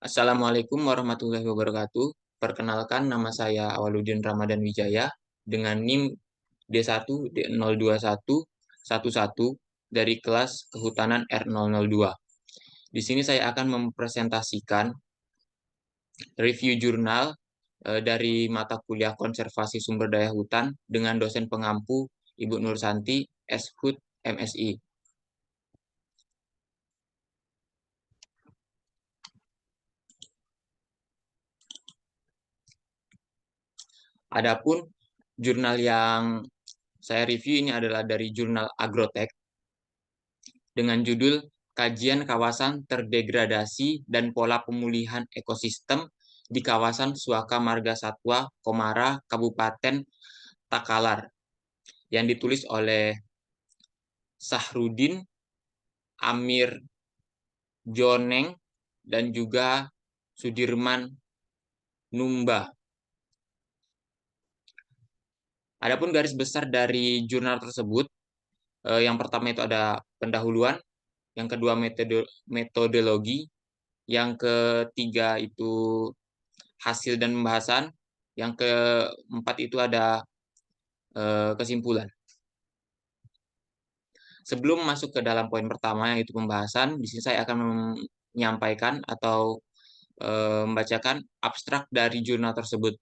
Assalamualaikum warahmatullahi wabarakatuh. Perkenalkan, nama saya Awaludin Ramadan Wijaya dengan NIM D1 D02111 dari kelas Kehutanan R002. Di sini saya akan mempresentasikan review jurnal dari mata kuliah Konservasi Sumber Daya Hutan dengan dosen pengampu Ibu Nursanti, S.Hud, MSI. Adapun jurnal yang saya review ini adalah dari jurnal Agrotech dengan judul Kajian Kawasan Terdegradasi dan Pola Pemulihan Ekosistem di Kawasan Suaka Marga Satwa Komara, Kabupaten Takalar, yang ditulis oleh Sahrudin, Amir Joneng, dan juga Sudirman Numba. Adapun garis besar dari jurnal tersebut, yang pertama itu ada pendahuluan, yang kedua metodologi, yang ketiga itu hasil dan pembahasan, yang keempat itu ada kesimpulan. Sebelum masuk ke dalam poin pertama yaitu pembahasan, di sini saya akan menyampaikan atau membacakan abstrak dari jurnal tersebut,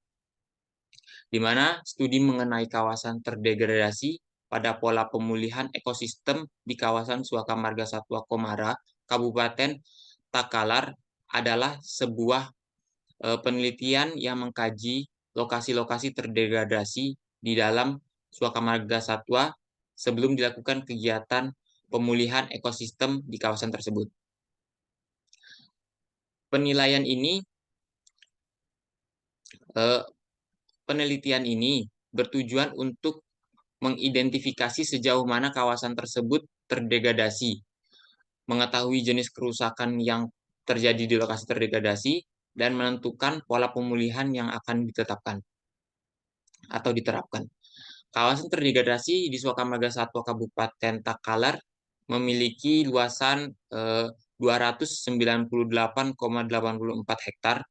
di mana studi mengenai kawasan terdegradasi pada pola pemulihan ekosistem di kawasan Suaka Marga Satwa Komara, Kabupaten Takalar adalah sebuah penelitian yang mengkaji lokasi-lokasi terdegradasi di dalam Suaka Marga Satwa sebelum dilakukan kegiatan pemulihan ekosistem di kawasan tersebut. Penelitian ini bertujuan untuk mengidentifikasi sejauh mana kawasan tersebut terdegradasi, mengetahui jenis kerusakan yang terjadi di lokasi terdegradasi, dan menentukan pola pemulihan yang akan ditetapkan atau diterapkan. Kawasan terdegradasi di Suaka Marga Satwa Kabupaten Takalar memiliki luasan 298,84 hektar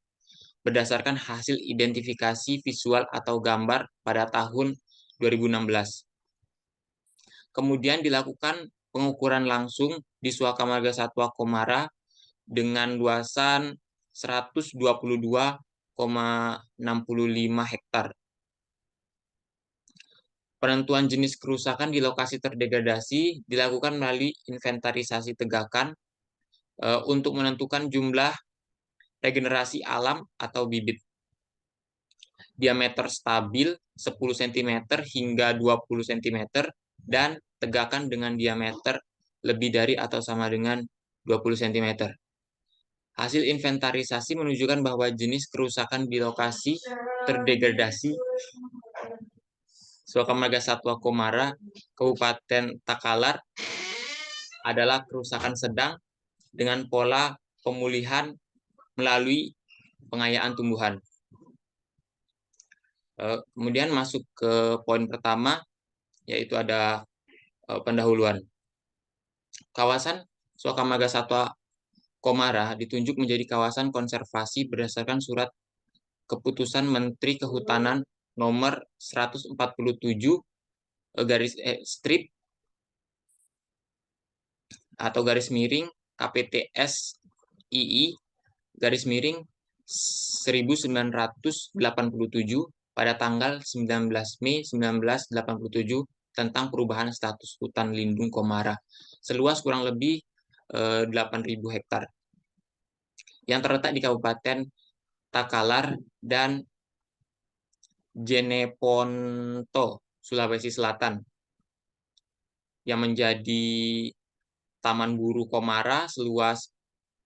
berdasarkan hasil identifikasi visual atau gambar pada tahun 2016. Kemudian dilakukan pengukuran langsung di Suaka Marga Satwa Komara dengan luasan 122,65 hektar. Penentuan jenis kerusakan di lokasi terdegradasi dilakukan melalui inventarisasi tegakan untuk menentukan jumlah regenerasi alam atau bibit. Diameter stabil 10 cm hingga 20 cm dan tegakan dengan diameter lebih dari atau sama dengan 20 cm. Hasil inventarisasi menunjukkan bahwa jenis kerusakan di lokasi terdegradasi Suaka Marga Satwa Komara, Kabupaten Takalar adalah kerusakan sedang dengan pola pemulihan melalui pengayaan tumbuhan. Kemudian masuk ke poin pertama, yaitu ada pendahuluan. Kawasan Suaka Marga Satwa Komara ditunjuk menjadi kawasan konservasi berdasarkan surat keputusan Menteri Kehutanan nomor 147 strip atau garis miring KPTS II garis miring 1987 pada tanggal 19 Mei 1987 tentang perubahan status hutan lindung Komara seluas kurang lebih 8.000 hektar yang terletak di Kabupaten Takalar dan Jeneponto, Sulawesi Selatan, yang menjadi Taman Buru Komara seluas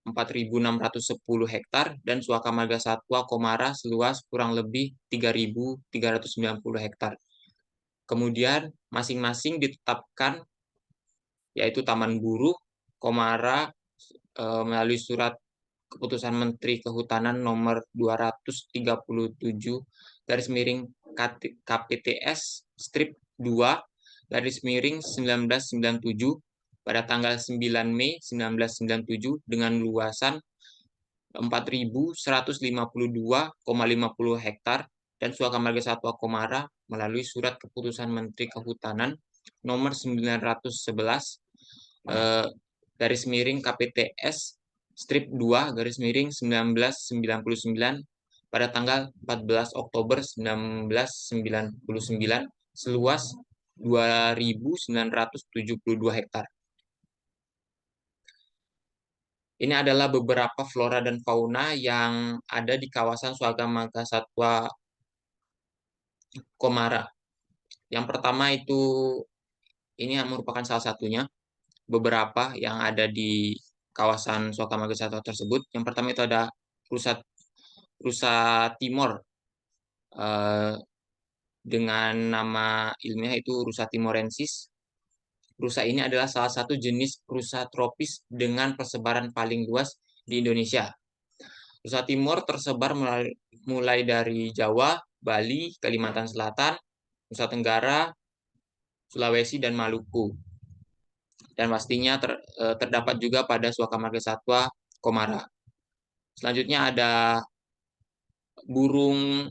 4.610 hektar dan Suaka Marga Satwa Komara seluas kurang lebih 3.390 hektar. Kemudian masing-masing ditetapkan yaitu Taman Buru Komara melalui surat keputusan Menteri Kehutanan nomor 237 garis miring KPTS strip 2 garis miring 1997 pada tanggal 9 Mei 1997 dengan luasan 4.152,50 hektar dan Suaka Marga Satwa Komara melalui surat keputusan Menteri Kehutanan nomor 911 garis miring KPTS strip 2 garis miring 1999 pada tanggal 14 Oktober 1999 seluas 2.972 hektar. Ini adalah beberapa flora dan fauna yang ada di kawasan Suaka Marga Satwa Komara. Yang pertama itu, ini merupakan salah satunya, beberapa yang ada di kawasan Suaka Marga Satwa tersebut. Yang pertama itu ada rusa timor, dengan nama ilmiah itu Rusa timorensis. Rusa ini adalah salah satu jenis rusa tropis dengan persebaran paling luas di Indonesia. Rusa timor tersebar mulai dari Jawa, Bali, Kalimantan Selatan, Nusa Tenggara, Sulawesi, dan Maluku. Dan pastinya terdapat juga pada Suaka Marga Satwa Komara. Selanjutnya ada burung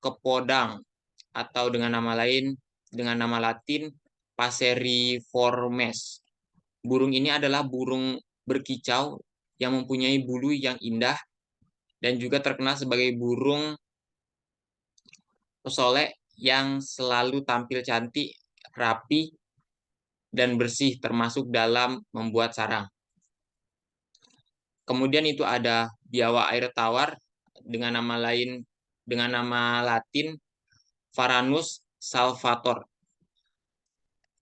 kepodang atau dengan nama lain, dengan nama Latin Passeriformes. Burung ini adalah burung berkicau yang mempunyai bulu yang indah dan juga terkenal sebagai burung pesolek yang selalu tampil cantik, rapi, dan bersih termasuk dalam membuat sarang. Kemudian itu ada biawak air tawar dengan nama Latin Varanus salvator.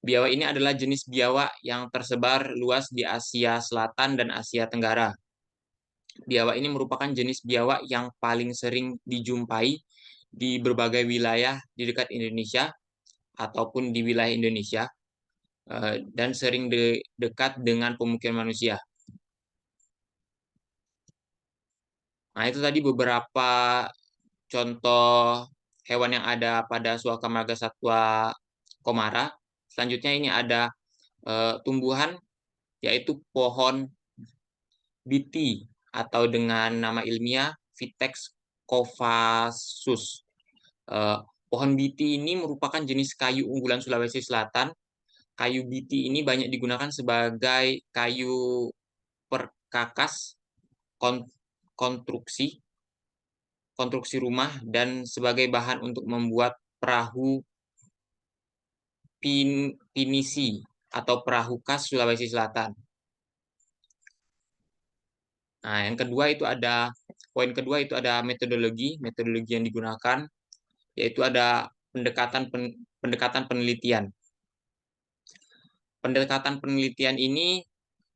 Biawak ini adalah jenis biawak yang tersebar luas di Asia Selatan dan Asia Tenggara. Biawak ini merupakan jenis biawak yang paling sering dijumpai di berbagai wilayah di dekat Indonesia ataupun di wilayah Indonesia dan sering dekat dengan pemukiman manusia. Nah, itu tadi beberapa contoh hewan yang ada pada Suaka Marga Satwa Komara. Selanjutnya ini ada tumbuhan, yaitu pohon biti atau dengan nama ilmiah Vitex cophasus. Pohon biti ini merupakan jenis kayu unggulan Sulawesi Selatan. Kayu biti ini banyak digunakan sebagai kayu perkakas, konstruksi rumah, dan sebagai bahan untuk membuat perahu pinisi atau perahu khas Sulawesi Selatan. Nah, poin kedua itu ada metodologi yang digunakan, yaitu ada pendekatan penelitian. Pendekatan penelitian ini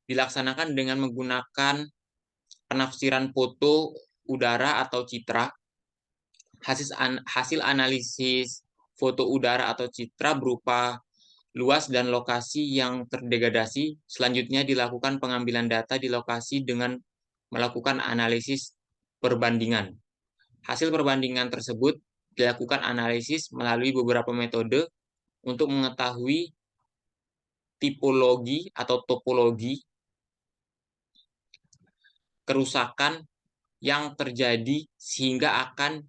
dilaksanakan dengan menggunakan penafsiran foto udara atau citra. Hasil analisis foto udara atau citra berupa luas dan lokasi yang terdegradasi. Selanjutnya dilakukan pengambilan data di lokasi dengan melakukan analisis perbandingan. Hasil perbandingan tersebut dilakukan analisis melalui beberapa metode untuk mengetahui tipologi atau topologi kerusakan yang terjadi sehingga akan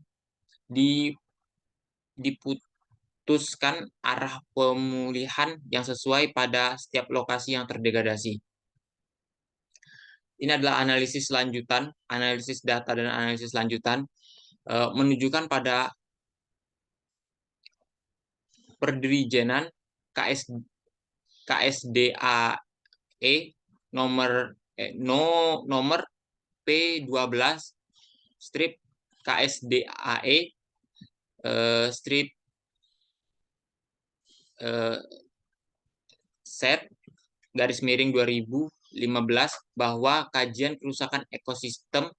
diputuskan arah pemulihan yang sesuai pada setiap lokasi yang terdegradasi. Ini adalah analisis data dan analisis lanjutan menunjukkan pada Perdirijenan KSDAE nomor P12 strip KSDAE strip set garis miring 2015 bahwa kajian kerusakan ekosistem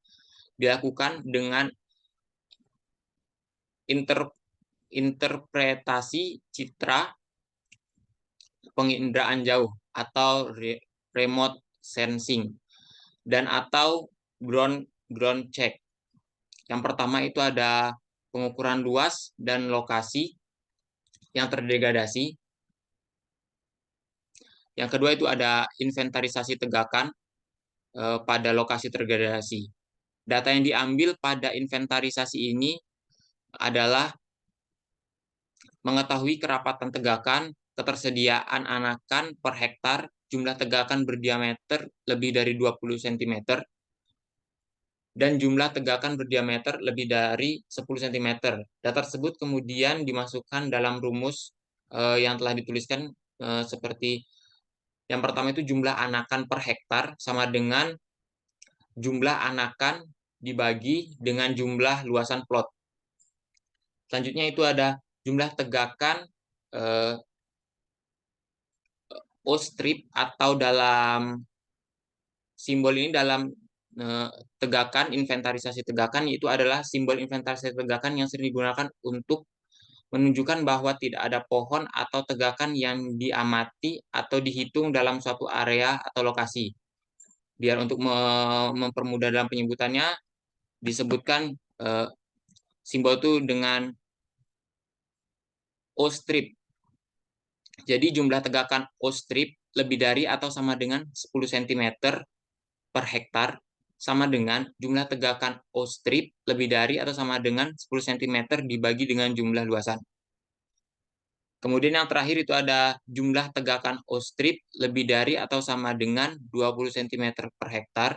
dilakukan dengan interpretasi citra penginderaan jauh atau remote sensing dan atau ground check. Yang pertama itu ada pengukuran luas dan lokasi yang terdegradasi. Yang kedua itu ada inventarisasi tegakan pada lokasi terdegradasi. Data yang diambil pada inventarisasi ini adalah mengetahui kerapatan tegakan, ketersediaan anakan per hektar, jumlah tegakan berdiameter lebih dari 20 cm, dan jumlah tegakan berdiameter lebih dari 10 cm. Data tersebut kemudian dimasukkan dalam rumus yang telah dituliskan seperti yang pertama itu jumlah anakan per hektar sama dengan jumlah anakan dibagi dengan jumlah luasan plot. Selanjutnya itu ada jumlah tegakan O-strip atau dalam simbol ini dalam tegakan, inventarisasi tegakan, itu adalah simbol inventarisasi tegakan yang sering digunakan untuk menunjukkan bahwa tidak ada pohon atau tegakan yang diamati atau dihitung dalam suatu area atau lokasi. Biar untuk mempermudah dalam penyebutannya, disebutkan simbol itu dengan O-strip. Jadi jumlah tegakan O-strip lebih dari atau sama dengan 10 cm per hektar sama dengan jumlah tegakan O-strip lebih dari atau sama dengan 10 cm dibagi dengan jumlah luasan. Kemudian yang terakhir itu ada jumlah tegakan O-strip lebih dari atau sama dengan 20 cm per hektar.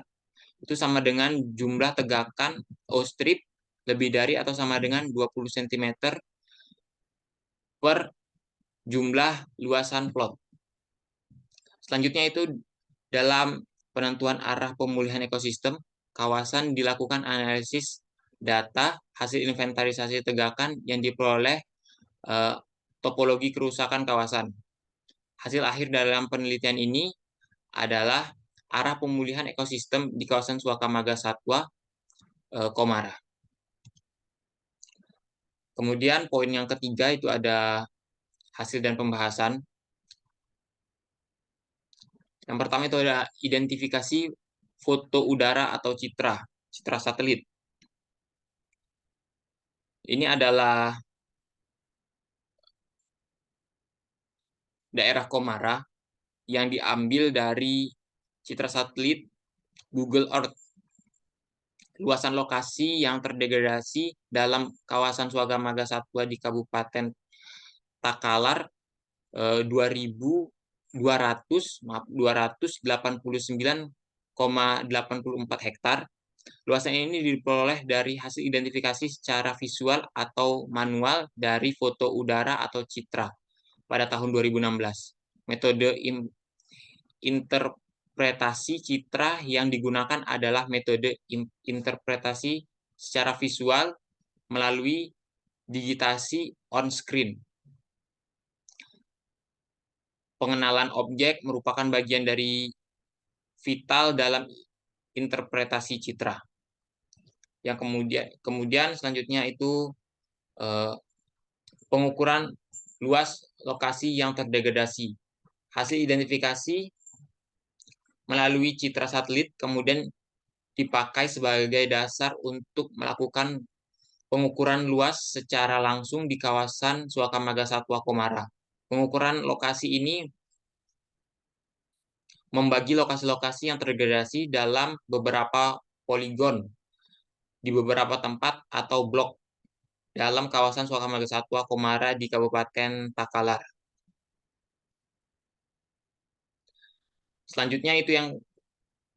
Itu sama dengan jumlah tegakan O-strip lebih dari atau sama dengan 20 cm per jumlah luasan plot. Selanjutnya itu dalam penentuan arah pemulihan ekosistem, kawasan dilakukan analisis data hasil inventarisasi tegakan yang diperoleh topologi kerusakan kawasan. Hasil akhir dalam penelitian ini adalah arah pemulihan ekosistem di kawasan Suakamaga Satwa Komara. Kemudian poin yang ketiga itu ada hasil dan pembahasan. Yang pertama itu ada identifikasi foto udara atau citra satelit. Ini adalah daerah Komara yang diambil dari citra satelit Google Earth. Luasan lokasi yang terdegradasi dalam kawasan Suakamaga Satwa di Kabupaten Takalar 289,84 hektar. Luasan ini diperoleh dari hasil identifikasi secara visual atau manual dari foto udara atau citra pada tahun 2016. Metode interpretasi citra yang digunakan adalah metode interpretasi secara visual melalui digitasi on-screen. Pengenalan objek merupakan bagian dari vital dalam interpretasi citra. Yang kemudian selanjutnya itu pengukuran luas lokasi yang terdegradasi. Hasil identifikasi melalui citra satelit kemudian dipakai sebagai dasar untuk melakukan pengukuran luas secara langsung di kawasan Suakamaga Satwa Komara. Pengukuran lokasi ini membagi lokasi-lokasi yang terdegradasi dalam beberapa poligon di beberapa tempat atau blok dalam kawasan Suakamaga Satwa Komara di Kabupaten Takalar. Selanjutnya itu yang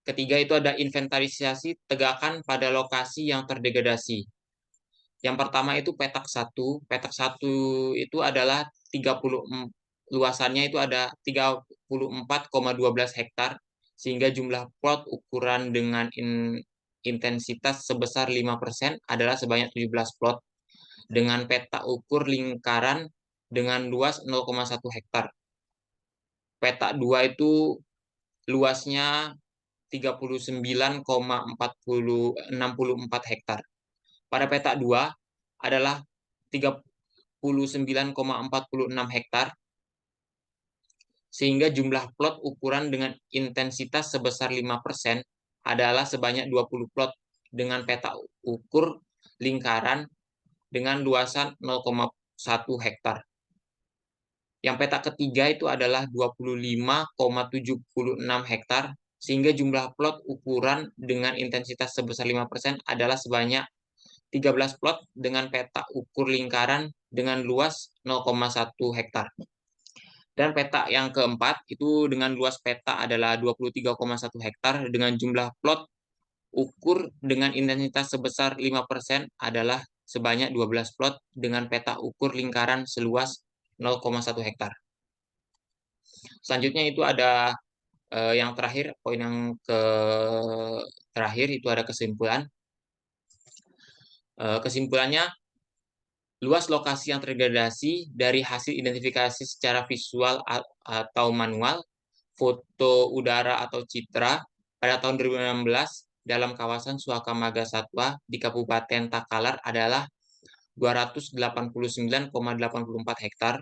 ketiga itu ada inventarisasi tegakan pada lokasi yang terdegradasi. Yang pertama itu petak 1. Petak 1 itu adalah 30 luasannya itu ada 34,12 hektar sehingga jumlah plot ukuran dengan intensitas sebesar 5% adalah sebanyak 17 plot dengan peta ukur lingkaran dengan luas 0,1 hektar. Peta 2 itu luasnya 39,64 hektar. Pada peta 2 adalah 39,46 hektar sehingga jumlah plot ukuran dengan intensitas sebesar 5% adalah sebanyak 20 plot dengan peta ukur lingkaran dengan luasan 0,1 hektar. Yang peta ketiga itu adalah 25,76 hektar, sehingga jumlah plot ukuran dengan intensitas sebesar 5% adalah sebanyak 13 plot dengan peta ukur lingkaran dengan luas 0,1 hektar. Dan peta yang keempat itu dengan luas peta adalah 23,1 hektar dengan jumlah plot ukur dengan intensitas sebesar 5% adalah sebanyak 12 plot dengan peta ukur lingkaran seluas 0,1 hektar. Selanjutnya itu ada yang terakhir, poin yang terakhir itu ada kesimpulan. Kesimpulannya, luas lokasi yang terdegradasi dari hasil identifikasi secara visual atau manual, foto udara atau citra pada tahun 2016 dalam kawasan Suaka Marga Satwa di Kabupaten Takalar adalah 289,84 hektar.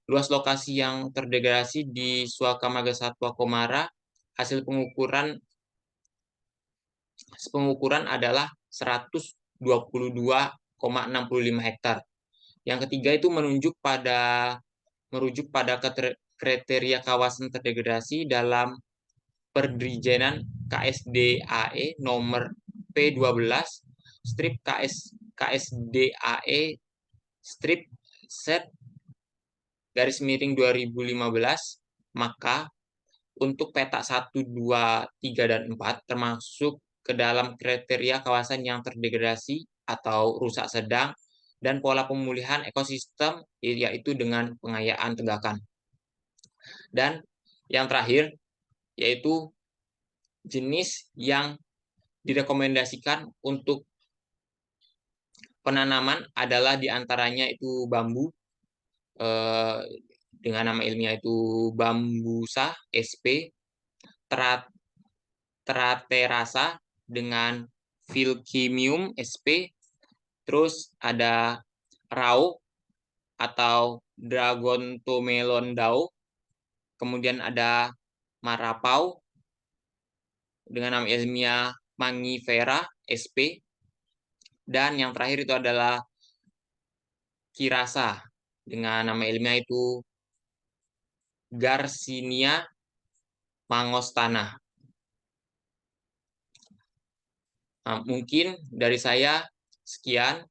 Luas lokasi yang terdegradasi di Suaka Marga Satwa Komara hasil pengukuran adalah 122,65 hektar. Yang ketiga itu merujuk pada kriteria kawasan terdegradasi dalam Perdijenan KSDAE nomor P12 strip KSDAE strip set garis miring 2015, maka untuk peta 1, 2, 3, dan 4 termasuk ke dalam kriteria kawasan yang terdegradasi atau rusak sedang dan pola pemulihan ekosistem yaitu dengan pengayaan tegakan. Dan yang terakhir yaitu jenis yang direkomendasikan untuk penanaman adalah diantaranya itu bambu dengan nama ilmiah itu Bambusa sp, Traterasa dengan Philkymium sp, terus ada Rao atau Dragontomelondao, kemudian ada Marapau dengan nama ilmiah Mangifera sp, dan yang terakhir itu adalah Kirasa dengan nama ilmiah itu Garcinia mangostana. Nah, mungkin dari saya sekian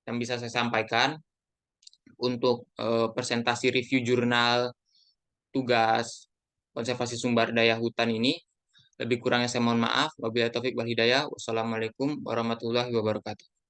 yang bisa saya sampaikan untuk presentasi review jurnal tugas konservasi sumber daya hutan ini. Lebih kurangnya saya mohon maaf. Wabillahi taufik wal hidayah. Wassalamualaikum warahmatullahi wabarakatuh.